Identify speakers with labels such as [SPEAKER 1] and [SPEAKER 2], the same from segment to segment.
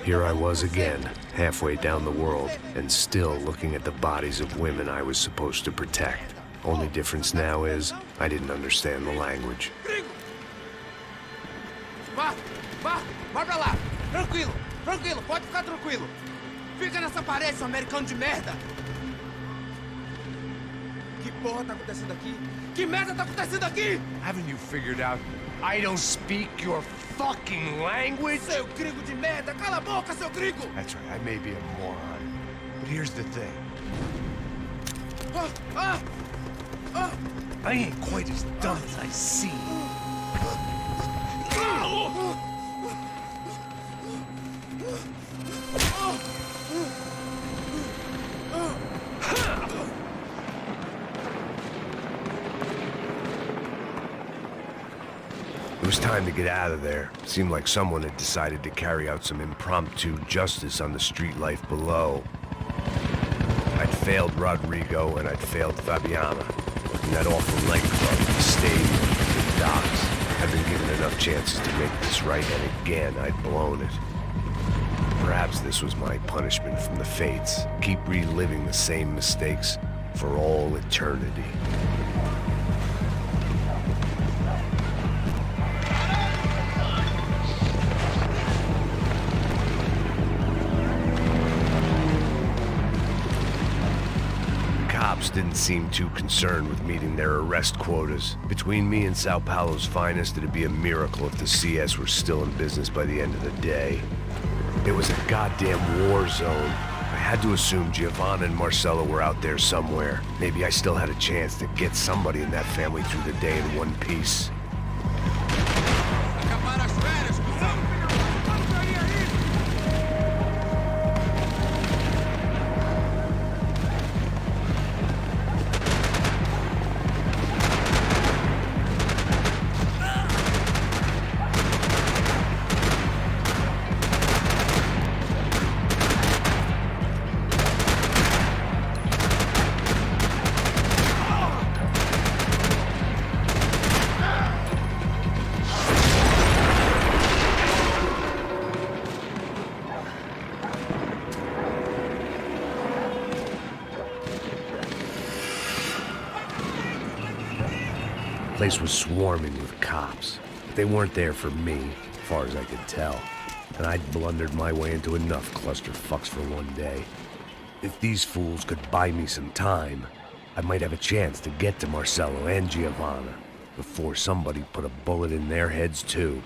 [SPEAKER 1] Here I was again, halfway down the world, and still looking at the bodies of women I was supposed to protect. Only difference now is, I didn't understand the language.
[SPEAKER 2] Vai pra lá! Tranquilo, tranquilo, pode ficar tranquilo! Fica nessa parede, seu americano de merda! Que porra tá acontecendo aqui? Que merda tá acontecendo aqui?
[SPEAKER 3] Haven't you figured out I don't speak your fucking language?
[SPEAKER 2] Seu gringo de merda! Cala a boca, seu gringo!
[SPEAKER 3] That's right, I may be a moron. But here's the thing. I ain't quite as dumb as I seem.
[SPEAKER 1] It was time to get out of there. Seemed like someone had decided to carry out some impromptu justice on the street life below. I'd failed Rodrigo and I'd failed Fabiana. In that awful nightclub, the stadium, the docks. I'd been given enough chances to make this right, and again I'd blown it. Perhaps this was my punishment from the fates. Keep reliving the same mistakes for all eternity. Cops didn't seem too concerned with meeting their arrest quotas. Between me and Sao Paulo's finest, it'd be a miracle if the CS were still in business by the end of the day. It was a goddamn war zone. I had to assume Giovanna and Marcelo were out there somewhere. Maybe I still had a chance to get somebody in that family through the day in one piece. The place was swarming with cops. They weren't there for me, as far as I could tell. And I'd blundered my way into enough clusterfucks for one day. If these fools could buy me some time, I might have a chance to get to Marcelo and Giovanna before somebody put a bullet in their heads too.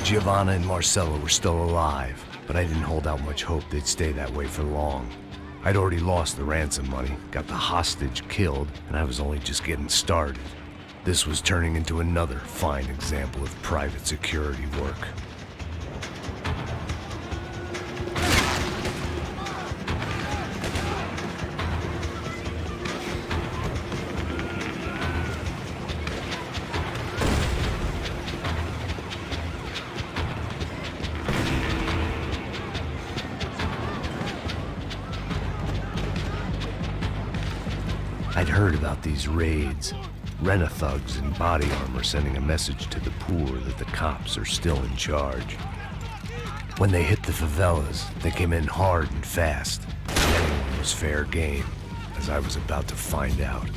[SPEAKER 1] Giovanna and Marcelo were still alive, but I didn't hold out much hope they'd stay that way for long. I'd already lost the ransom money, got the hostage killed, and I was only just getting started. This was turning into another fine example of private security work. I'd heard about these raids. Rent-a-thugs in body armor sending a message to the poor that the cops are still in charge. When they hit the favelas, they came in hard and fast. Anyone was fair game, as I was about to find out.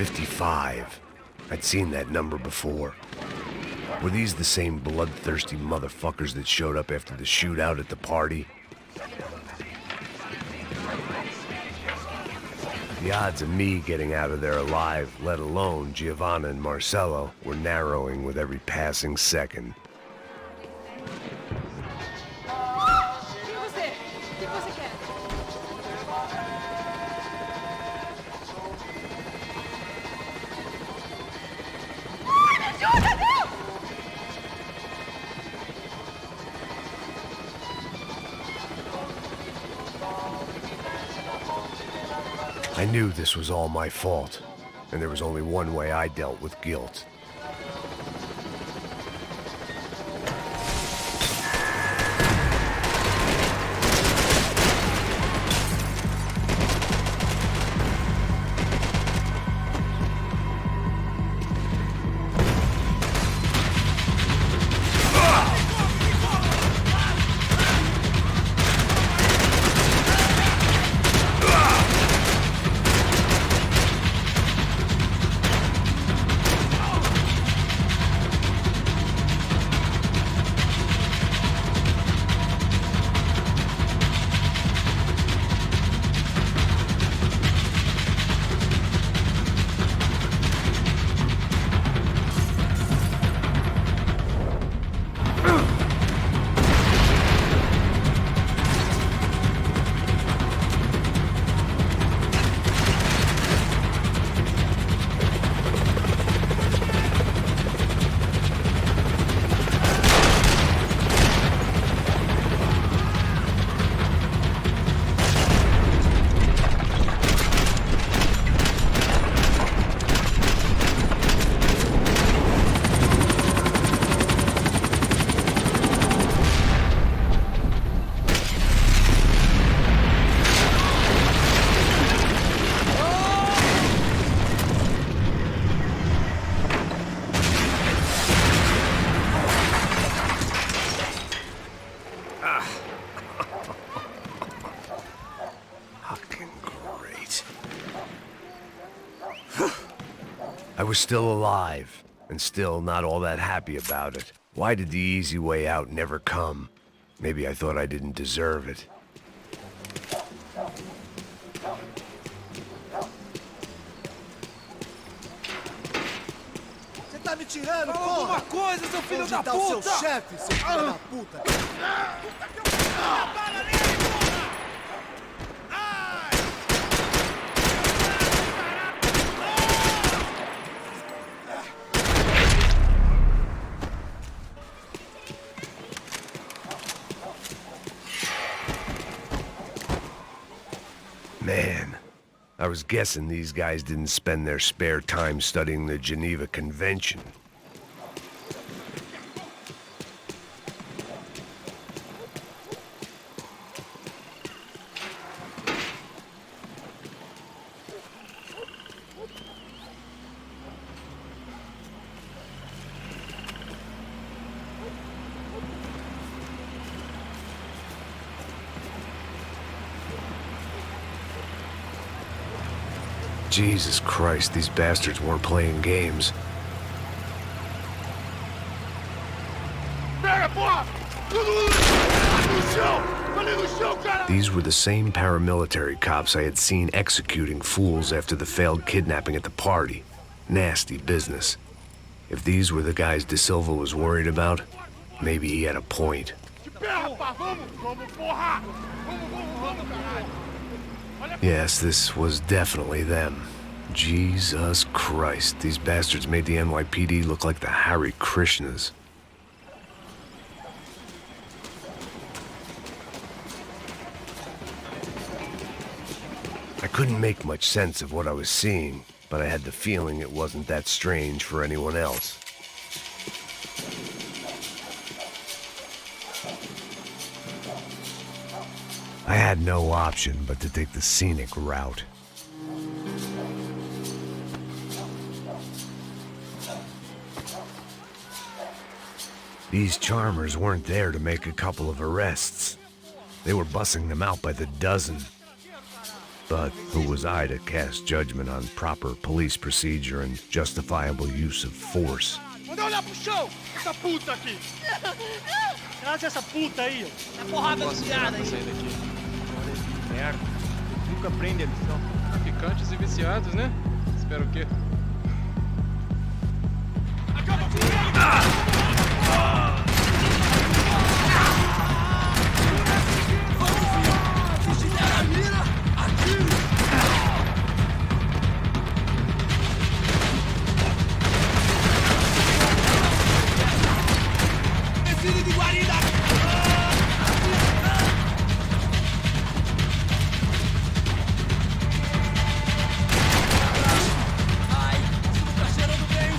[SPEAKER 1] 55. I'd seen that number before. Were these the same bloodthirsty motherfuckers that showed up after the shootout at the party? The odds of me getting out of there alive, let alone Giovanna and Marcello, were narrowing with every passing second. I knew this was all my fault, and there was only one way I dealt with guilt. I was still alive, and still not all that happy about it. Why did the easy way out never come? Maybe I thought I didn't deserve it.
[SPEAKER 4] Você tá me tirando,
[SPEAKER 2] Fala alguma coisa, seu filho da puta!
[SPEAKER 4] Onde tá o seu chefe, seu filho da puta?
[SPEAKER 2] Para nele, porra!
[SPEAKER 1] Man, I was guessing these guys didn't spend their spare time studying the Geneva Convention. Jesus Christ, these bastards weren't playing games. These were the same paramilitary cops I had seen executing fools after the failed kidnapping at the party. Nasty business. If these were the guys De Silva was worried about, maybe he had a point. Yes, this was definitely them. Jesus Christ, these bastards made the NYPD look like the Hare Krishnas. I couldn't make much sense of what I was seeing, but I had the feeling it wasn't that strange for anyone else. I had no option but to take the scenic route. These charmers weren't there to make a couple of arrests. They were bussing them out by the dozen. But who was I to cast judgment on proper police procedure and justifiable use of force?
[SPEAKER 4] Manda olhar pro chão! Essa puta aqui! Traz essa puta aí, ó. É porrada de piada aí.
[SPEAKER 5] Sair daqui. Merda. Nunca aprende a lição. Traficantes e viciados, né? Espero o quê?
[SPEAKER 4] Acaba com ele! Se tiver a mira, atire! Define de guarida! Ai, isso não tá cheirando bem!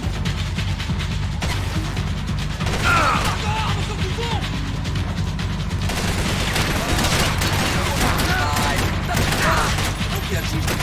[SPEAKER 4] Agarra, seu cuzão! Ai, não que atinge!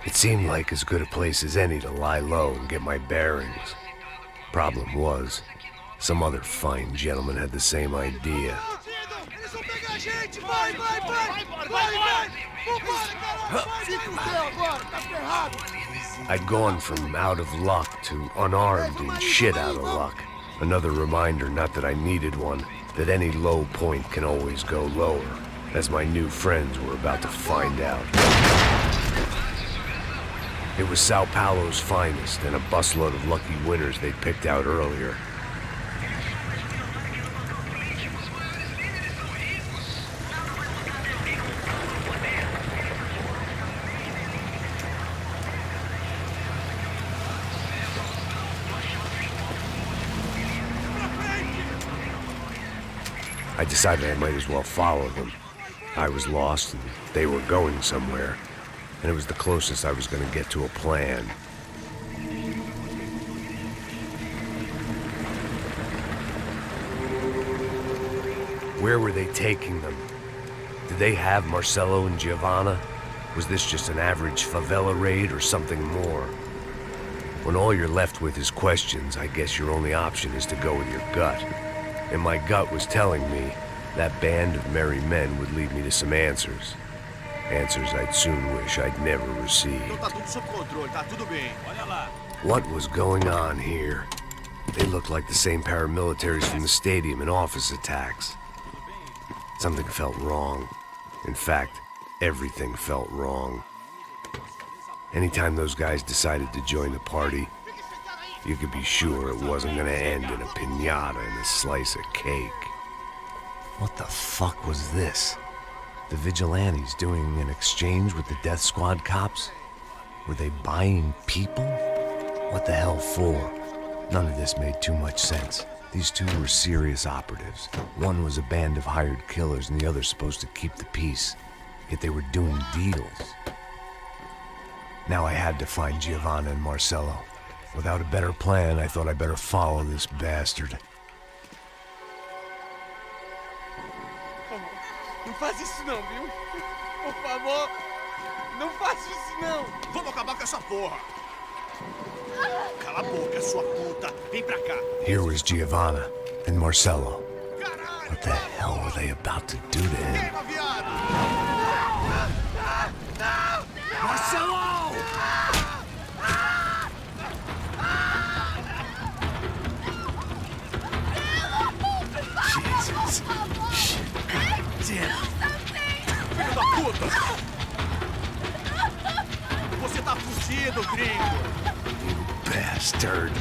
[SPEAKER 1] It seemed like as good a place as any to lie low and get my bearings. Problem was, some other fine gentleman had the same idea.
[SPEAKER 4] Eles vão pegar a gente! Vai, vai, vai! Vai, vai! Vambora, caralho! Fica o teu agora, tá ferrado!
[SPEAKER 1] I'd gone from out of luck to unarmed and shit out of luck. Another reminder, not that I needed one, that any low point can always go lower, as my new friends were about to find out. It was Sao Paulo's finest and a busload of lucky winners they'd picked out earlier. I decided I might as well follow them. I was lost and they were going somewhere, and it was the closest I was going to get to a plan. Where were they taking them? Did they have Marcelo and Giovanna? Was this just an average favela raid or something more? When all you're left with is questions, I guess your only option is to go with your gut. And my gut was telling me that band of merry men would lead me to some answers. Answers I'd soon wish I'd never received.
[SPEAKER 4] Tá tudo sob controle, tá tudo bem. Olha lá.
[SPEAKER 1] What was going on here? They looked like the same paramilitaries from the stadium in office attacks. Something felt wrong. In fact, everything felt wrong. Anytime those guys decided to join the party, you could be sure it wasn't gonna end in a piñata and a slice of cake. What the fuck was this? The vigilantes doing an exchange with the death squad cops? Were they buying people? What the hell for? None of this made too much sense. These two were serious operatives. One was a band of hired killers and the other supposed to keep the peace. Yet they were doing deals. Now I had to find Giovanna and Marcelo. Without a better plan, I thought I'd better follow this bastard.
[SPEAKER 4] Não faz isso não, viu? Por favor, não faz isso não! Vamos acabar com essa porra! Cala a boca, sua puta! Vem pra cá!
[SPEAKER 1] Here was Giovanna and Marcelo. What the hell were they about to do to him?
[SPEAKER 4] Queima, viado!
[SPEAKER 2] Marcelo!
[SPEAKER 4] fazendo? Filho da puta! Você tá fugido, gringo!
[SPEAKER 1] Bastard.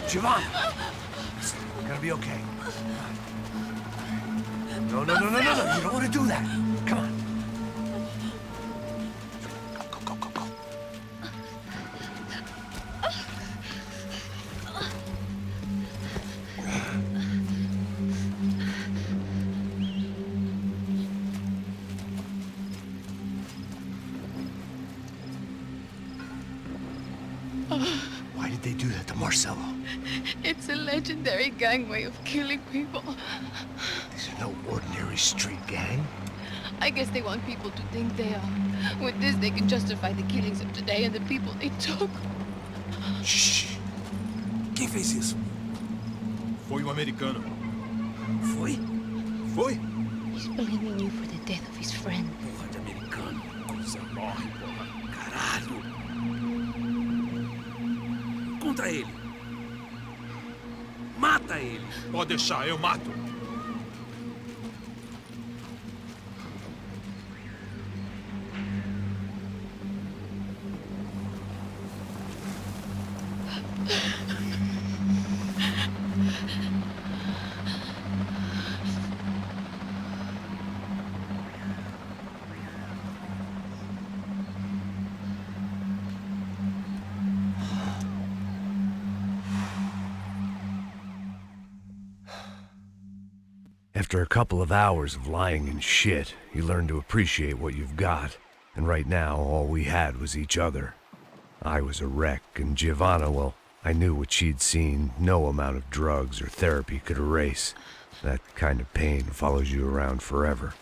[SPEAKER 4] Giovanni! You're gonna be okay. No, no, no, no, no, no! You don't want to do that! Come on! Go, go, go, go! Why did they do that to Marcelo?
[SPEAKER 6] It's a legendary gang way of killing people.
[SPEAKER 4] These are no ordinary street gang.
[SPEAKER 6] I guess they want people to think they are. With this, they can justify the killings of today and the people they took.
[SPEAKER 4] Shh! Quem fez isso?
[SPEAKER 7] Foi um americano.
[SPEAKER 4] Foi? Foi?
[SPEAKER 6] He's blaming you for the death of his friend.
[SPEAKER 4] Porra de americano. Coisa morre, porra. Caralho! Contra ele. Mata ele.
[SPEAKER 7] Pode deixar, eu mato.
[SPEAKER 1] After a couple of hours of lying in shit, you learn to appreciate what you've got. And right now, all we had was each other. I was a wreck, and Giovanna, well, I knew what she'd seen no amount of drugs or therapy could erase. That kind of pain follows you around forever.